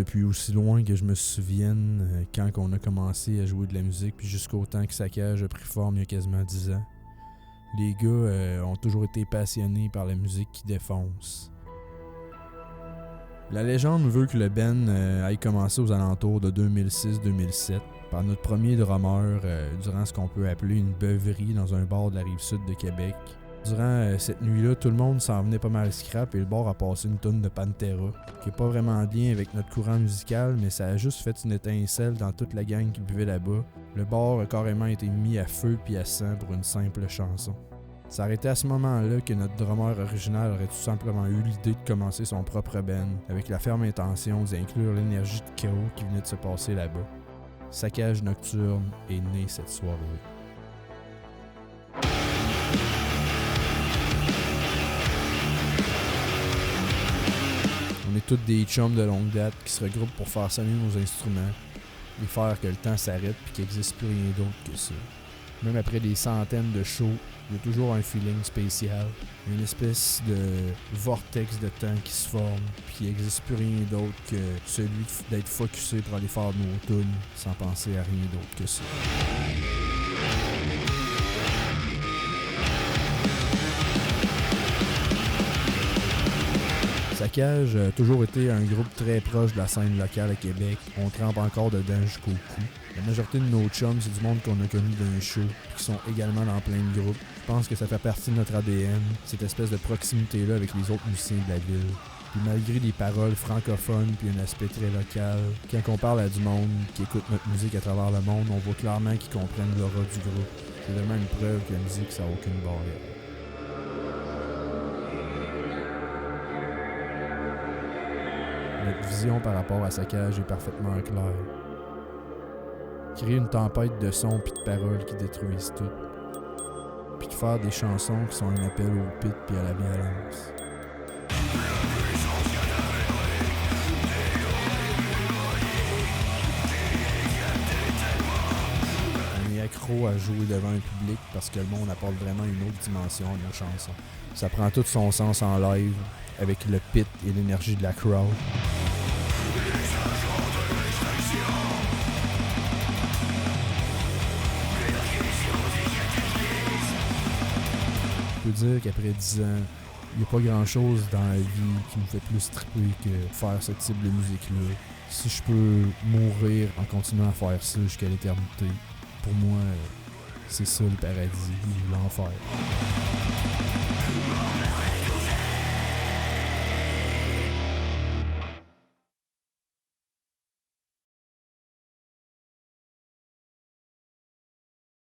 depuis aussi loin que je me souvienne, quand on a commencé à jouer de la musique, puis jusqu'au temps que Saccage a pris forme il y a quasiment 10 ans. Les gars ont toujours été passionnés par la musique qui défonce. La légende veut que le band ait commencé aux alentours de 2006-2007 par notre premier drummer durant ce qu'on peut appeler une beuverie dans un bar de la Rive-Sud de Québec. Durant cette nuit-là, tout le monde s'en venait pas mal scrap et le bar a passé une tonne de Pantera, qui est pas vraiment en lien avec notre courant musical, mais ça a juste fait une étincelle dans toute la gang qui buvait là-bas. Le bar a carrément été mis à feu puis à sang pour une simple chanson. Ça aurait été à ce moment-là que notre drummer original aurait tout simplement eu l'idée de commencer son propre band, avec la ferme intention d'inclure l'énergie de chaos qui venait de se passer là-bas. Saccage Nocturne est né cette soirée-là. On est tous des chums de longue date qui se regroupent pour faire sonner nos instruments et faire que le temps s'arrête puis qu'il n'existe plus rien d'autre que ça. Même après des centaines de shows, il y a toujours un feeling spécial, une espèce de vortex de temps qui se forme, puis il n'existe plus rien d'autre que celui d'être focusé pour aller faire nos tunes sans penser à rien d'autre que ça. Saccage a toujours été un groupe très proche de la scène locale à Québec. On trempe encore dedans jusqu'au cou. La majorité de nos chums, c'est du monde qu'on a connu d'un show, qui sont également dans plein de groupes. Je pense que ça fait partie de notre ADN, cette espèce de proximité-là avec les autres musiciens de la ville. Puis malgré des paroles francophones puis un aspect très local, quand on parle à du monde qui écoute notre musique à travers le monde, on voit clairement qu'ils comprennent l'aura du groupe. C'est vraiment une preuve que la musique, ça n'a aucune barrière. Notre vision par rapport à Saccage est parfaitement claire. Créer une tempête de sons pis de paroles qui détruisent tout. Puis de faire des chansons qui sont un appel au pit pis à la violence. On est accro à jouer devant un public parce que le monde apporte vraiment une autre dimension à nos chansons. Ça prend tout son sens en live, avec le pit et l'énergie de la crowd. Je peux dire qu'après 10 ans, il n'y a pas grand-chose dans la vie qui me fait plus triper que faire ce type de musique-là. Si je peux mourir en continuant à faire ça jusqu'à l'éternité, pour moi, c'est ça le paradis ou l'enfer.